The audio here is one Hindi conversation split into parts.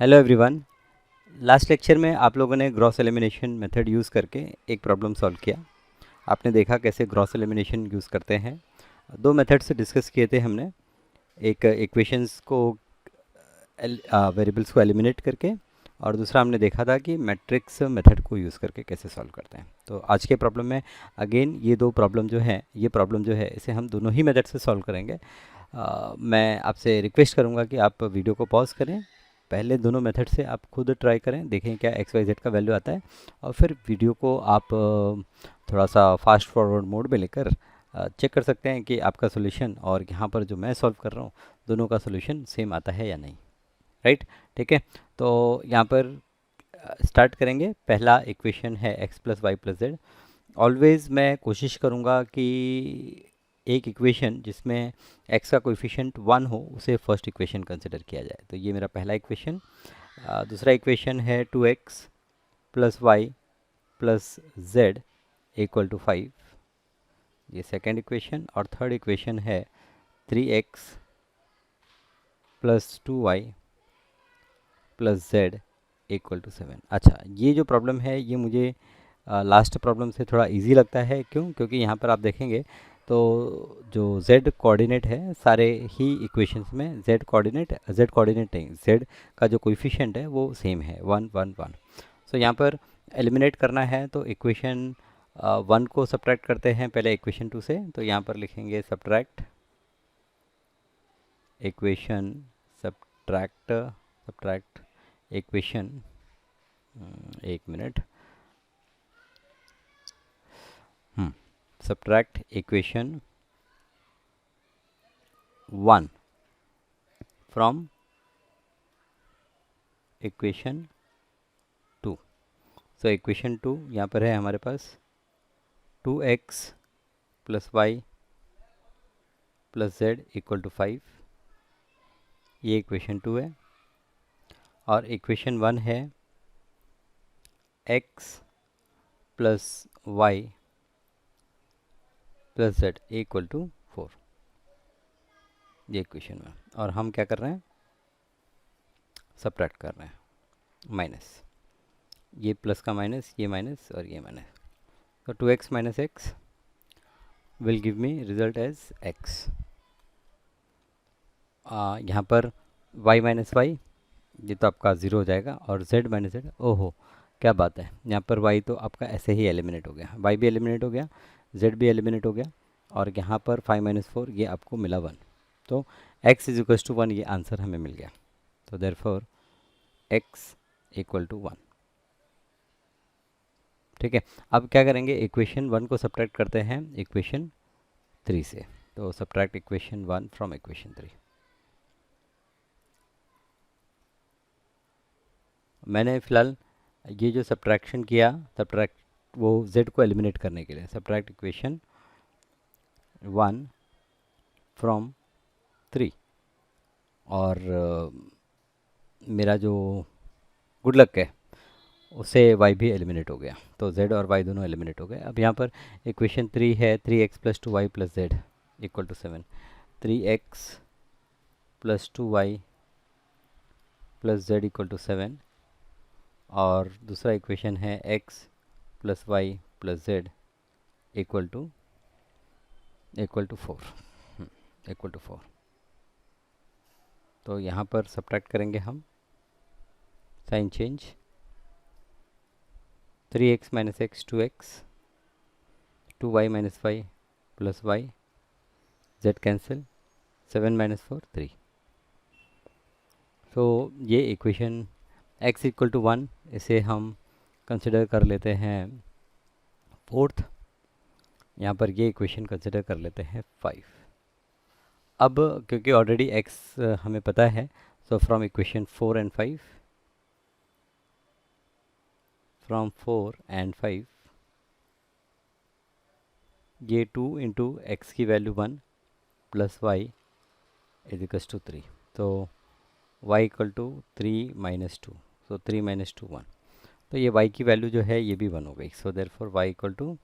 Hello everyone. लास्ट लेक्चर में आप लोगों ने ग्रॉस एलिमिनेशन मेथड यूज़ करके एक प्रॉब्लम सॉल्व किया। आपने देखा कैसे ग्रॉस एलिमिनेशन यूज़ करते हैं। दो मेथड से डिस्कस किए थे हमने। एक इक्वेशंस को वेरिएबल्स को एलिमिनेट करके, और दूसरा हमने देखा था कि मैट्रिक्स मेथड को यूज़ करके कैसे सॉल्व करते हैं। तो आज के प्रॉब्लम में अगेन ये दो प्रॉब्लम जो है, ये प्रॉब्लम जो है इसे हम दोनों ही मेथड से सॉल्व करेंगे। मैं आपसे रिक्वेस्ट करूँगा कि आप वीडियो को पॉज करें, पहले दोनों मेथड से आप खुद ट्राई करें, देखें क्या एक्स वाई जेड का वैल्यू आता है, और फिर वीडियो को आप थोड़ा सा फास्ट फॉरवर्ड मोड में लेकर चेक कर सकते हैं कि आपका सोल्यूशन और यहाँ पर जो मैं सॉल्व कर रहा हूँ दोनों का सोल्यूशन सेम आता है या नहीं। राइट, ठीक है। तो यहाँ पर स्टार्ट करेंगे। पहला इक्वेशन है x plus Y plus z. Always मैं कोशिश करूँगा कि एक इक्वेशन जिसमें x का कोएफिशिएंट 1 हो उसे फर्स्ट इक्वेशन कंसिडर किया जाए। तो ये मेरा पहला इक्वेशन। दूसरा इक्वेशन है 2x plus Y plus Z equal to 5, ये सेकेंड इक्वेशन। और थर्ड इक्वेशन है 3x plus 2y plus Z equal to 7। अच्छा, ये जो प्रॉब्लम है ये मुझे लास्ट प्रॉब्लम से थोड़ा इजी लगता है। क्यों? क्योंकि यहाँ पर आप देखेंगे तो जो z कोऑर्डिनेट है सारे ही इक्वेशंस में z कोऑर्डिनेट नहीं, z का जो कोएफिशिएंट है वो सेम है 1 1 1। सो यहाँ पर एलिमिनेट करना है तो इक्वेशन 1 को सब्ट्रैक्ट करते हैं पहले इक्वेशन 2 से। तो यहाँ पर लिखेंगे subtract equation, subtract subtract equation, एक minute, subtract equation 1 from equation 2। So equation 2 यहाँ पर है हमारे पास 2x plus Y plus Z equal to 5, ये इक्वेशन 2 है। और इक्वेशन 1 है x plus Y plus Z equal to 4, ये इक्वेशन में। और हम क्या कर रहे हैं? सब्ट्रैक्ट कर रहे हैं, माइनस, ये प्लस का माइनस, ये माइनस और ये माइनस। तो 2x minus x will give me result as x। यहाँ पर y माइनस वाई, ये तो आपका ज़ीरो हो जाएगा, और z माइनस जेड, ओहो क्या बात है, यहाँ पर y तो आपका ऐसे ही एलिमिनेट हो गया, y भी एलिमिनेट हो गया, z भी एलिमिनेट हो गया, और यहाँ पर 5 माइनस 4 ये आपको मिला 1। तो x इज इक्वल टू 1, ये आंसर हमें मिल गया। तो देयरफॉर x इक्वल टू 1। ठीक है, अब क्या करेंगे? इक्वेशन 1 को सब्ट्रैक्ट करते हैं इक्वेशन 3 से। तो सब्ट्रैक्ट इक्वेशन 1 फ्रॉम इक्वेशन 3। मैंने फ़िलहाल ये जो सब्ट्रैक्शन किया, सब्ट्रैक्ट वो z को एलिमिनेट करने के लिए, सब्ट्रैक्ट इक्वेशन 1 फ्रॉम 3। और मेरा जो गुड लक है उससे y भी एलिमिनेट हो गया, तो z और y दोनों एलिमिनेट हो गए। अब यहाँ पर इक्वेशन 3 है 3x plus 2y plus Z equal to 7, 3x plus 2y plus Z equal to 7। और दूसरा इक्वेशन है x plus Y plus Z equal to 4, equal to 4। तो यहाँ पर सब्ट्रैक्ट करेंगे हम, sign change, 3x minus x 2x, 2y minus y plus y, z cancel, 7 minus 4 3। तो ये इक्वेशन x इक्वल टू 1, इसे हम कंसिडर कर लेते हैं फोर्थ। यहाँ पर ये इक्वेशन कंसिडर कर लेते हैं 5। अब क्योंकि ऑलरेडी x हमें पता है, so from equation 4 and 5, from 4 and 5, ये 2 इंटू एक्स की value 1 plus y is equals to 3। तो y equal to 3 minus 2, so 3 minus 2 1। तो ये y की वैल्यू जो है ये भी 1 हो गई, so therefore y equal to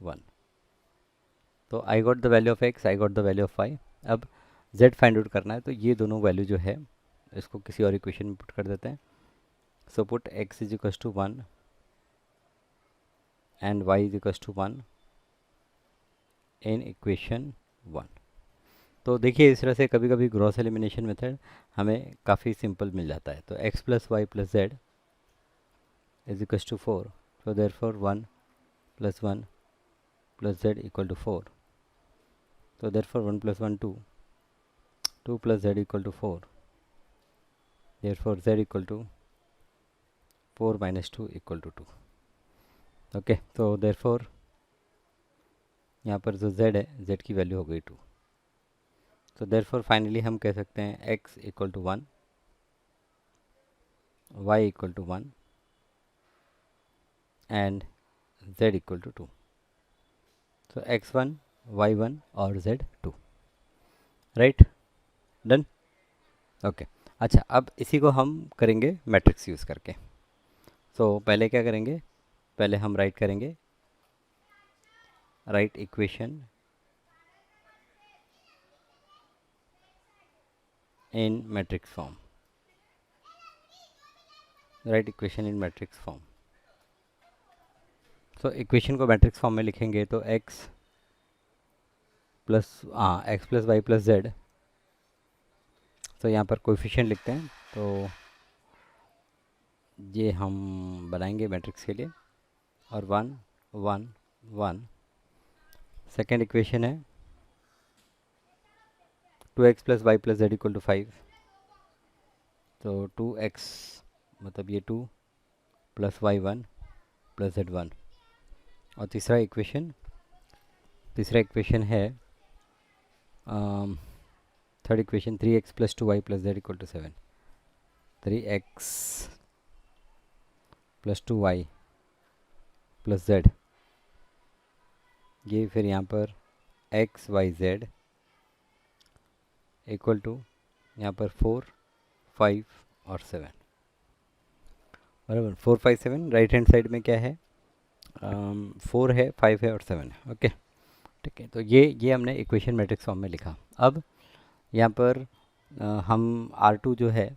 1। तो I got the value of x, I got the value of y। अब z फाइंड आउट करना है, तो ये दोनों वैल्यू जो है इसको किसी और इक्वेशन में पुट कर देते हैं. So put x is equal to 1 and y is equal to 1 in equation 1. तो देखिए इस तरह से कभी कभी ग्रॉस एलिमिनेशन मेथड हमें काफ़ी सिंपल मिल जाता है. तो x plus Y plus z is equal to 4. So therefore 1 plus 1 plus Z equal to 4. So therefore 1 plus 1 2, 2 plus z equal to 4. Therefore z equal to 4 minus 2 equal to 2. Okay, so therefore यहाँ पर जो z है z की वैल्यू हो गई 2. So therefore finally हम कह सकते हैं x equal to 1, y equal to 1 and z equal to 2. So x1, y1 और z2. Right, done. ओके, अच्छा अब इसी को हम करेंगे मैट्रिक्स यूज़ करके. सो पहले क्या करेंगे, पहले हम राइट करेंगे write equation in matrix form. Write equation in matrix form. So equation को मैट्रिक्स फॉर्म में लिखेंगे तो x plus x plus Y plus z. तो यहाँ पर कोएफिशिएंट लिखते हैं. तो ये हम बनाएंगे मैट्रिक्स के लिए और 1 1 1. सेकेंड इक्वेशन है 2x plus Y plus Z equal to 5. तो 2x मतलब ये 2 प्लस वाई 1 प्लस जेड 1. और तीसरा इक्वेशन है third equation 3x plus 2y plus Z equal to 7. 3x plus 2y plus z. ये फिर यहाँ पर x y z equal to यहाँ पर 4 5 और 7. बराबर 4 5 7. राइट हैंड साइड में क्या है, 4 है 5 है और 7 है. ओके ठीक है. तो ये हमने इक्वेशन मैट्रिक्स फॉर्म में लिखा. अब यहाँ पर हम R2 जो है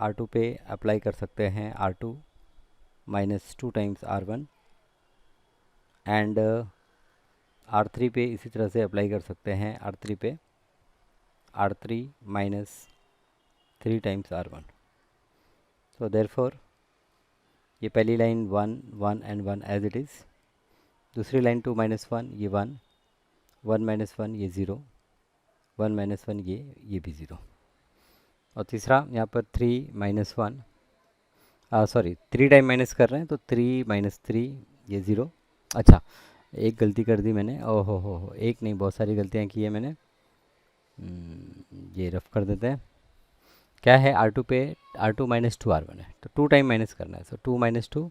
R2 पे अप्लाई कर सकते हैं R2 minus 2 times R1 and R3 पे इसी तरह से अप्लाई कर सकते हैं R3 पे R3 माइनस 3 टाइम्स R1. सो देयरफॉर ये पहली line 1 1 and 1 as it is. दूसरी लाइन 2 माइनस 1 ये 1 1 माइनस 1 ये 0 1 माइनस 1 ये भी 0. और तीसरा यहाँ पर 3 माइनस 1 सॉरी 3 टाइम माइनस कर रहे हैं तो 3 माइनस 3 ये 0. अच्छा एक गलती कर दी मैंने, ओहो हो एक नहीं बहुत सारी गलतियाँ की है मैंने. ये रफ कर देते हैं. क्या है R2 पे R2 माइनस 2 R1 है तो 2 टाइम माइनस करना है. सो 2 माइनस 2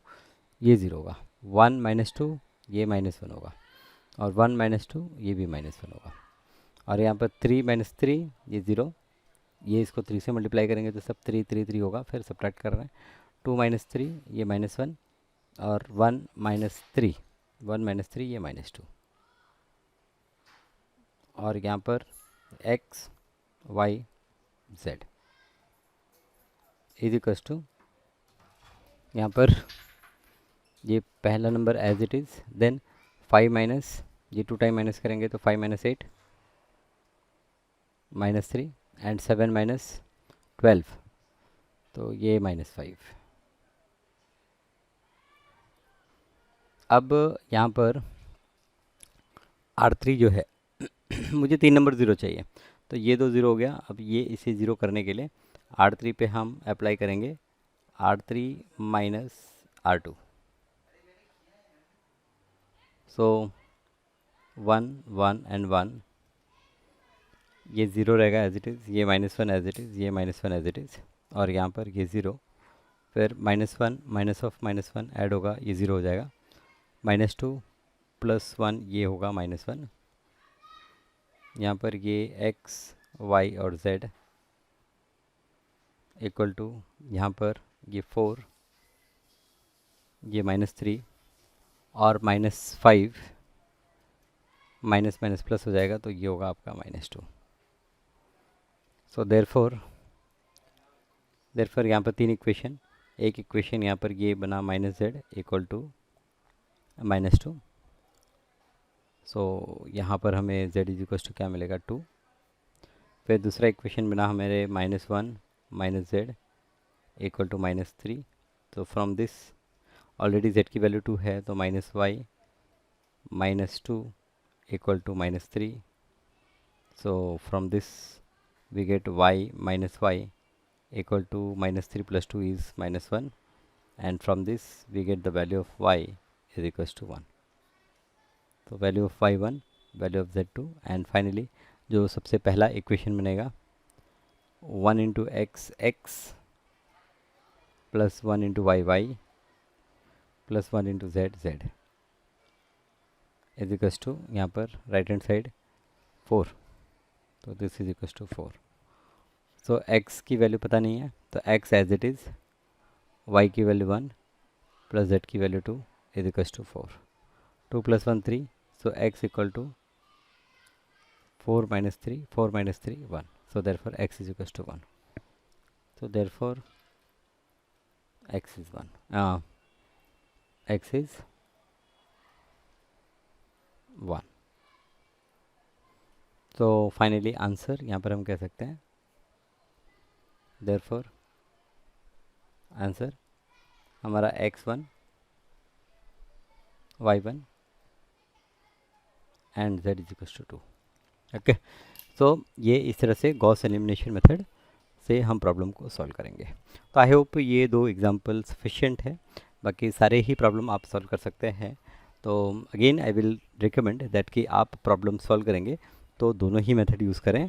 ये 0 होगा. 1 माइनस 2 ये माइनस 1 होगा और 1 माइनस 2 ये भी माइनस 1 होगा. और यहाँ पर 3 माइनस 3 ये 0. ये इसको 3 से मल्टीप्लाई करेंगे तो सब 3 3 3 होगा. फिर सब्ट्रैक्ट कर रहे हैं 2 माइनस 3 ये माइनस 1 और 1 माइनस 3 ये माइनस 2. और यहाँ पर x y z is equal to यहाँ पर ये पहला number as it is. Then 5 minus ये 2 टाइम माइनस करेंगे तो 5 माइनस 8 माइनस 3 एंड 7 माइनस 12 तो ये माइनस 5. अब यहाँ पर R3 जो है मुझे 3 नंबर 0 चाहिए तो ये 2 0 हो गया. अब ये इसे 0 करने के लिए R3 पे हम अप्लाई करेंगे R3 minus R2. So 1 1 and 1 ये 0 रहेगा एज इट इज़. ये माइनस 1 एज इट इज़. ये माइनस 1 एज इट इज़. और यहाँ पर ये 0 फिर minus 1 minus of minus 1 add होगा ये 0 हो जाएगा. माइनस 2 प्लस 1 ये होगा माइनस 1. यहाँ पर ये x y और z इक्वल टू यहाँ पर ये 4 ये माइनस 3 और माइनस 5 माइनस माइनस प्लस हो जाएगा तो ये होगा आपका माइनस 2. सो देयरफॉर देयरफॉर यहाँ पर तीन इक्वेशन, एक इक्वेशन यहाँ पर ये बना माइनस जेड इक्वल टू -2। सो यहाँ पर हमें z इज इक्वल टू क्या मिलेगा 2। फिर दूसरा इक्वेशन बना हमारे -1 माइनस जेड इक्वल टू -3। तो फ्रॉम दिस ऑलरेडी z की वैल्यू 2 है, तो -y -2 equal to -3। So from this we get y minus y equal to -3 plus 2 is -1, and from this we get the value of y is equals to 1। तो value of y 1, value of z 2, and finally जो सबसे पहला इक्वेशन बनेगा 1 into x x plus 1 into y y plus 1 into z z is equals to यहाँ पर राइट हैंड साइड 4। तो this is equals to 4। So x की वैल्यू पता नहीं है, तो x as it is, y की वैल्यू 1 प्लस z की value 2 is equals to 4। 2 plus 1 3, so x equal to 4 minus 3, 4 minus 3 1। So therefore x is equals to 1। So therefore x is 1, x is 1। तो फाइनली आंसर यहाँ पर हम कह सकते हैं, therefore आंसर हमारा x1 y1 and z is equals to 2। Okay, so ये इस तरह से गॉस एलिमिनेशन मेथड से हम प्रॉब्लम को सॉल्व करेंगे। तो आई होप ये दो एग्जांपल सफिशिएंट है, बाकी सारे ही प्रॉब्लम आप सॉल्व कर सकते हैं। तो again I will recommend that कि आप प्रॉब्लम सॉल्व करेंगे तो दोनों ही मेथड यूज़ करें,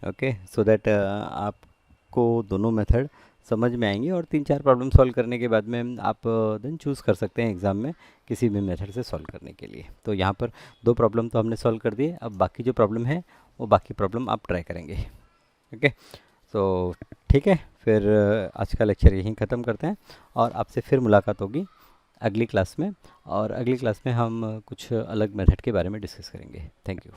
ओके, सो दैट आपको दोनों मेथड समझ में आएंगे, और 3-4 प्रॉब्लम सॉल्व करने के बाद में आप देन चूज़ कर सकते हैं एग्ज़ाम में किसी भी मेथड से सॉल्व करने के लिए। तो यहाँ पर 2 प्रॉब्लम तो हमने सॉल्व कर दिए, अब बाकी जो प्रॉब्लम है वो बाकी प्रॉब्लम आप ट्राई करेंगे। ओके, सो ठीक है, फिर आज का लेक्चर यहीं ख़त्म करते हैं, और आपसे फिर मुलाकात होगी अगली क्लास में, और अगली क्लास में हम कुछ अलग मेथड के बारे में डिस्कस करेंगे। Thank you.